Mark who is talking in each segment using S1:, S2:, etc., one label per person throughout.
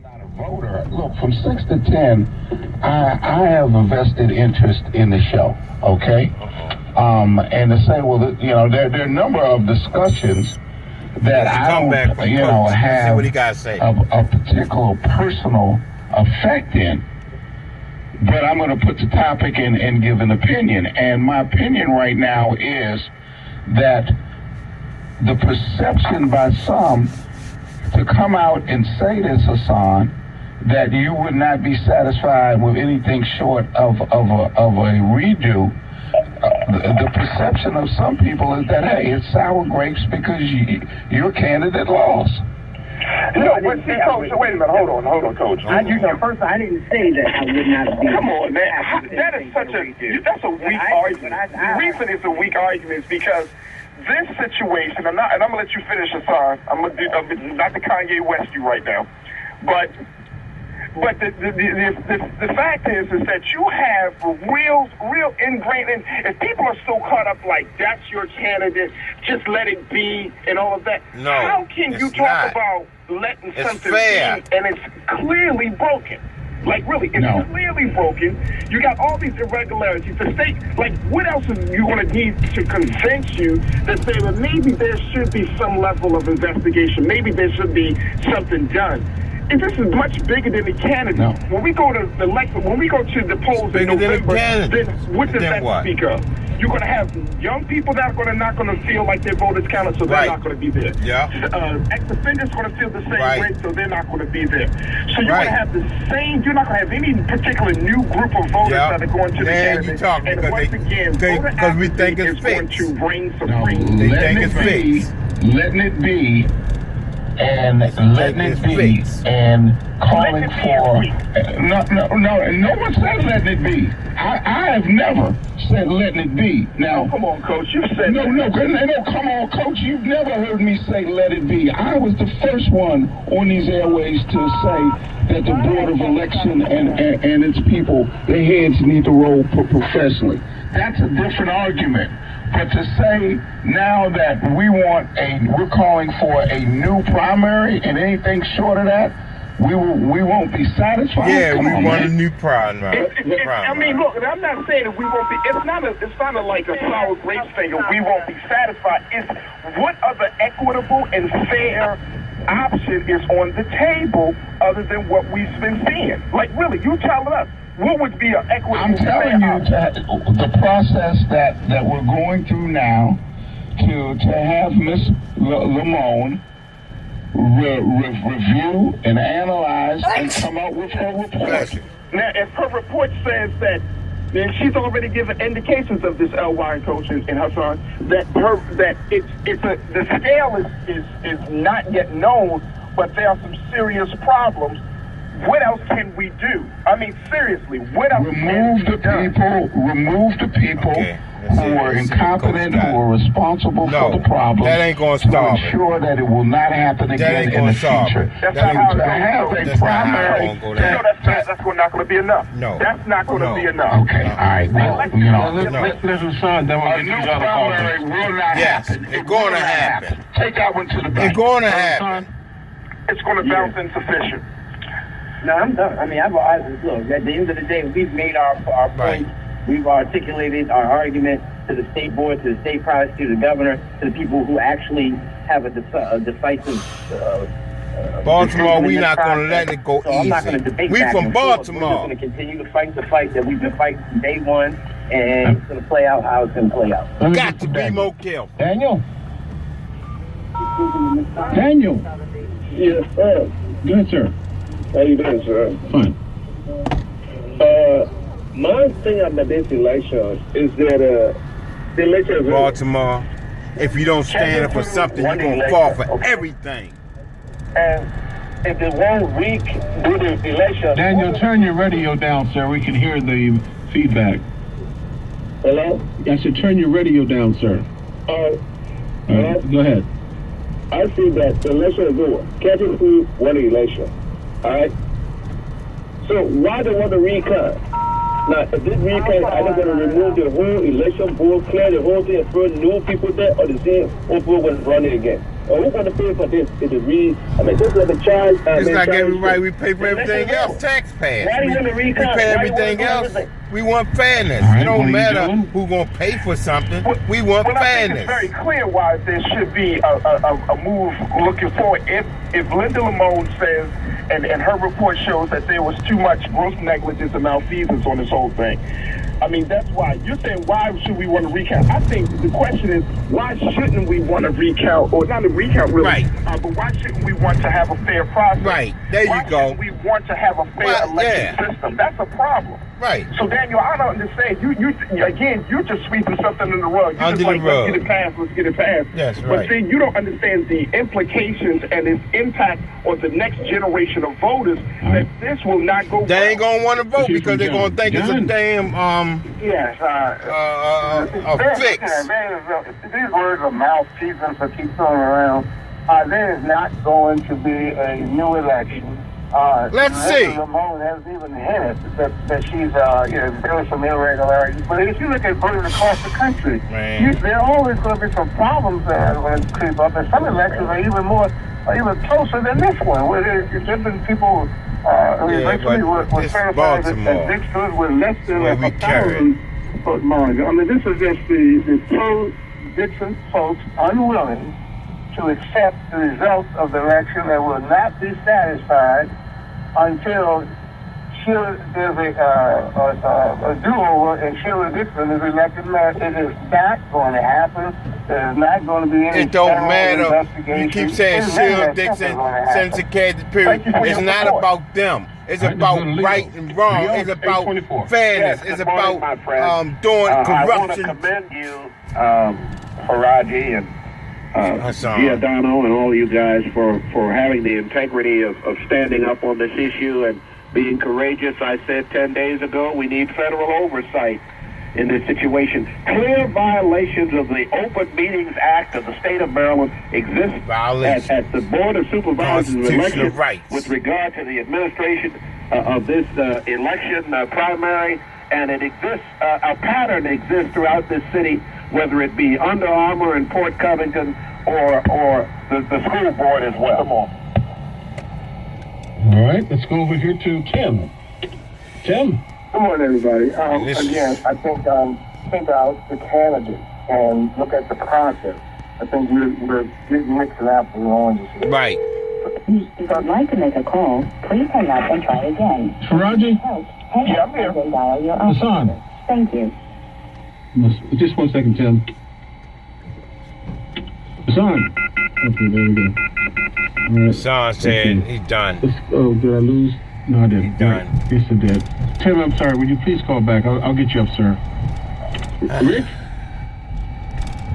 S1: not a voter. Look, from 6 to 10, I have a vested interest in the show, okay? And to say, well, there are a number of discussions that I don't, have
S2: what he got to say.
S1: A particular personal effect in. But I'm going to put the topic in and give an opinion. And my opinion right now is that the perception by some to come out and say this, Hassan, that you would not be satisfied with anything short of a redo. The perception of some people is that, hey, it's sour grapes because your candidate lost.
S3: No, but see, Coach, wait a minute. Hold on, Coach.
S4: First, I didn't say that I would not be.
S3: Come on, man. That is that's a weak argument. The reason it's a weak argument is because this situation, and I'm gonna let you finish, Hassan. I'm not the Kanye West you right now, but the fact is that you have real ingrained, and if people are so caught up like that's your candidate, just let it be and all of that.
S2: No,
S3: how can you talk about letting something be and it's clearly broken? Like, really, it's clearly broken. You got all these irregularities. The state, like, what else are you going to need to convince you that say, well, maybe there should be some level of investigation. Maybe there should be something done. And this is much bigger than the candidate. No. When we go to the polls in November, then what does that speak of? You're going to have young people that are not going to feel like their vote is counted, so they're not going to be there.
S2: Yeah.
S3: Ex-offenders are going to feel the same way, so they're not going to be there. So you're going to have the same, you're not going to have any particular new group of voters that are going to the candidate. And once again, voter
S2: we think
S3: is going to reign supreme.
S2: They think it's fixed.
S1: Letting it be. And letting it be, and calling for no one said letting it be. I have never said letting it be. Now,
S3: come on, Coach, you said
S1: no. Come on, Coach, you've never heard me say let it be. I was the first one on these airways to say that the Board of Election and its people, their heads need to roll professionally. That's a different argument. But to say now that we're calling for a new primary and anything short of that, we won't be satisfied.
S2: Yeah, we want a new primary.
S3: I mean, look, I'm not saying that we won't be. It's not like a sour grapes thing. Or we won't be satisfied. It's what other equitable and fair option is on the table other than what we've been seeing. Like, really, you tell us. What would be an equitable?
S1: I'm telling you that the process that we're going through now to have Ms. Lamone review and analyze and come out with her report.
S3: Now, if her report says that, then she's already given indications of this LY coach and Hassan that the scale is not yet known, but there are some serious problems. What else can we do? I mean, seriously, what else
S1: remove the people who are incompetent, who are responsible for the problem.
S2: That ain't going to stop
S1: it. Ensure that it will not happen again in the future.
S3: That's not how to have a primary. That's not going to be enough.
S2: No.
S3: That's not going to be enough.
S1: Okay, all right. Well,
S5: listen, son, then we'll
S1: a new primary will not happen.
S2: It's going to happen.
S1: Take that one to the bank.
S2: It's going to happen.
S3: It's going to bounce insufficient.
S4: No, I'm done. I mean, look, at the end of the day, we've made our point. We've articulated our argument to the state board, to the state prosecutor, the governor, to the people who actually have a decisive
S2: Baltimore, we're not going to let it go easy.
S4: I'm not going to debate
S2: we
S4: back
S2: from
S4: and forth.
S2: Baltimore.
S4: We're just going to continue to fight the fight that we've been fighting from day one, and it's going to play out how it's going to play out.
S2: Got to be more careful.
S5: Daniel?
S6: Yes, sir.
S5: Good, sir.
S6: How you doing, sir?
S5: Fine.
S6: My thing about this election is that the election is
S2: Baltimore, if you don't stand up for something, you're going to fall for everything.
S6: And if the 1 week do the election...
S5: Daniel, turn your radio down, sir. We can hear the feedback.
S6: Hello?
S5: I said turn your radio down, sir. All right, go ahead.
S6: I see that the election is over. Captain Food won the election. All right? So why they want to recount? Now, if this recount, are they going to remove the whole election board, clear the whole thing, and throw new people there, or the same old people will run it again? Who's going to pay for this? Is it this is a charge.
S2: It's like everybody. We pay for everything else. Taxpayers. We pay everything else. We want fairness.
S1: Right,
S2: It don't matter who's going to pay for something. We want fairness.
S3: I think it's very clear why there should be a move looking forward. If Linda Lamone says, and her report shows that there was too much gross negligence and malfeasance on this whole thing. I mean, that's why. You're saying, why should we want to recount? I think the question is, why shouldn't we want to recount? Or not a recount, really.
S2: Right.
S3: But why shouldn't we want to have a fair process?
S2: Right. There you go.
S3: Why shouldn't we want to have a fair election system? That's a problem.
S2: Right.
S3: So, Daniel, I don't understand. You're just sweeping something under the rug. You're
S2: Under
S3: just
S2: the rug.
S3: Let's get it passed, let's get it passed.
S2: Yes, right.
S3: But see, you don't understand the implications and its impact on the next generation of voters, that this will not go
S2: They ain't
S3: well.
S2: gonna want to vote because they're gonna think it's a damn
S3: Yes,
S2: a fix.
S7: These words of malfeasance that keep thrown around. There is not going to be a new election.
S2: Let's see.
S7: Lamone hasn't even hinted that she's there was some irregularities. But if you look at voting across the country, there are always going to be some problems that are going to creep up. And some elections are even closer than this one, where there's different people. Eventually, we're certified that Dixon with less than 1,000 vote margin. I mean, this is just the pro-Dixon folks unwilling to accept the results of the election. They will not be satisfied until there's a do-over and Sheila Dixon is elected mayor. It is not going to happen. There's not going to be any.
S2: It don't matter.
S7: Investigation.
S2: You keep saying Sheila Dixon since the candidate period. It's not about them. It's about right and wrong. It's about fairness. It's about doing corruption.
S7: I want to commend you, Faraji and Giordano and all you guys for having the integrity of standing up on this issue and being courageous. I said 10 days ago, we need federal oversight in this situation. Clear violations of the Open Meetings Act of the state of Maryland exist at the Board of Supervisors of Elections with regard to the administration of this election primary, and it exists, a pattern exists throughout this city, whether it be Under Armour and Port Covington or the school board as well. Come on.
S5: All right, let's go over here to Tim. Tim?
S7: Good morning, everybody. Again, I think out the candidate and look at the process. I think we're mixing apples and oranges here.
S2: Right.
S8: If you would like to make a call, please hang up and try again.
S5: Faraji?
S8: Hang up and dial your
S5: Hassan.
S8: Thank you.
S5: Just 1 second, Tim. Hassan. Okay, there we go. All right.
S2: Hassan said he's done.
S5: Oh, did I lose? No, I didn't.
S2: He's done.
S5: Yes, I did. Tim, I'm sorry. Would you please call back? I'll get you up, sir.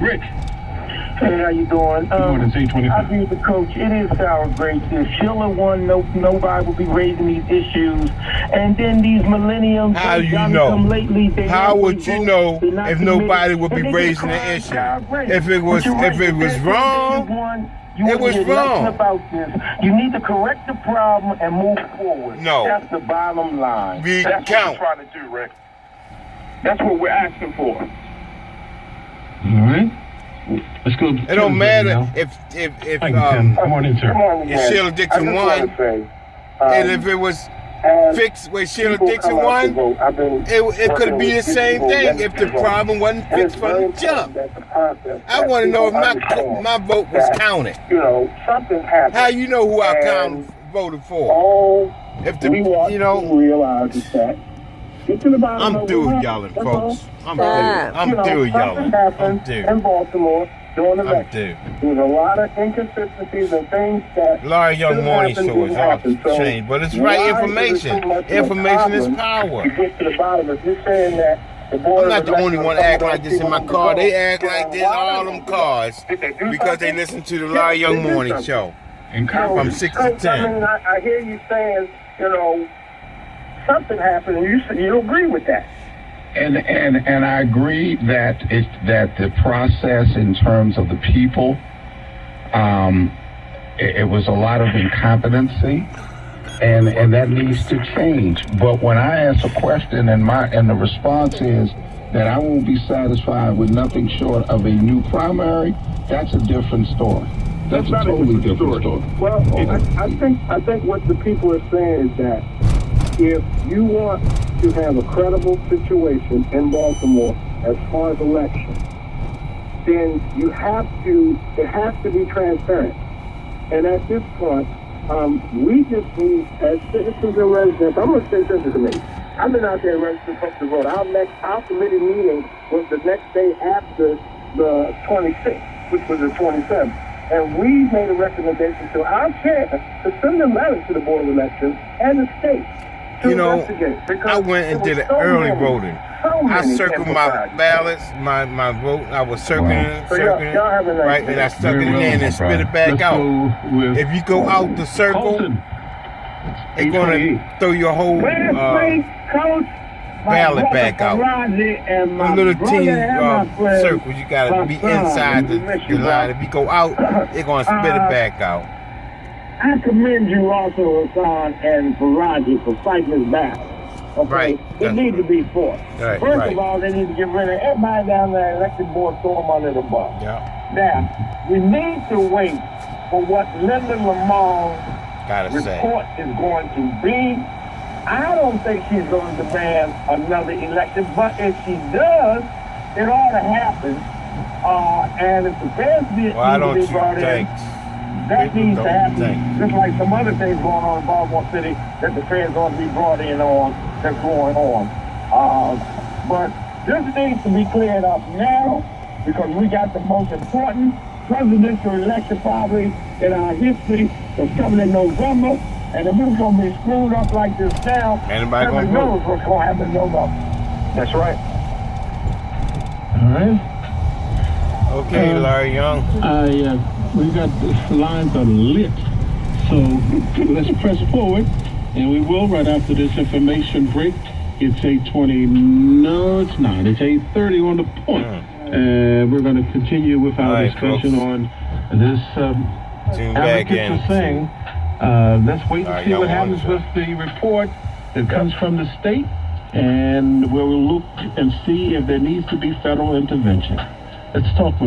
S5: Rick?
S7: Hey, how you doing?
S5: Good morning, it's 8:25.
S7: I agree with the coach. It is sour grapes. If Sheila won, nobody would be raising these issues. And then these millenniums,
S2: how you know?
S7: Lately,
S2: how would you know if nobody would be raising the issue? If it was wrong, it was wrong.
S7: About this. You need to correct the problem and move forward.
S2: No.
S7: That's the bottom line.
S3: That's what we're trying to do, Rick. That's what we're asking for.
S5: All right. Let's go.
S2: It don't matter if
S5: come on in, sir.
S2: If Sheila Dixon won, and if it was fixed where Sheila Dixon won, it could be the same thing if the problem wasn't fixed from the jump. I want to know if my vote was counted.
S7: You know, something happened.
S2: How you know who I voted for? If the
S7: realize is that.
S2: I'm through with yelling, folks. I'm through with yelling. I'm through.
S7: In Baltimore, during the
S2: I'm through.
S7: There's a lot of inconsistencies and things that
S2: Larry Young Morning Show is off the chain, but it's right information. Information is power.
S7: You get to the bottom of this saying that
S2: I'm not the only one to act like this in my car. They act like this all them cars because they listen to the Larry Young Morning Show. From 6 to 10.
S7: I mean, I hear you saying, something happened, and you agree with that.
S1: And I agree that the process in terms of the people, it was a lot of incompetency, and that needs to change. But when I ask a question and the response is that I won't be satisfied with nothing short of a new primary, that's a different story.
S5: That's a totally different story.
S6: Well, I think what the people are saying is that if you want to have a credible situation in Baltimore as far as elections, then it has to be transparent. And at this point, we just need, as citizens and residents, I'm going to say this to me. I've been out there registered to vote. Our committee meeting was the next day after the 26th, which was the 27th. And we made a recommendation to our chair to send a letter to the Board of Elections and the state to investigate.
S2: I went and did early voting. I circled my ballots, my vote. I was circling it, right, and I stuck it in there and spit it back out. If you go out the circle, they're going to throw your whole ballot back out. A little teeny circles. You got to be inside the line. If you go out, they're going to spit it back out.
S6: I commend you also, Hassan and Faraji, for fighting this battle. Okay?
S2: Right.
S6: They need to be fought.
S2: Right,
S6: First of all, they need to get rid of everybody down there, elected board, throw them under the bus.
S2: Yeah.
S6: Now, we need to wait for what Linda Lamont's report is going to be. I don't think she's going to demand another election, but if she does, it ought to happen. And if the feds needs to be brought in, that needs to happen. Just like some other things going on in Baltimore City that the feds ought to be brought in on, that's going on. But this needs to be cleared up now because we got the most important presidential election probably in our history that's coming in November. And if it's going to be screwed up like this now, everybody knows what's going to happen in November. That's right.
S5: All right.
S2: Okay, Larry Young.
S5: We got the lines are lit, so let's press forward, and we will right after this information break. It's 8:20. No, it's not. It's 8:30 on the point. We're going to continue with our discussion on this advocates thing. Let's wait and see what happens with the report that comes from the state, and we'll look and see if there needs to be federal intervention. Let's talk with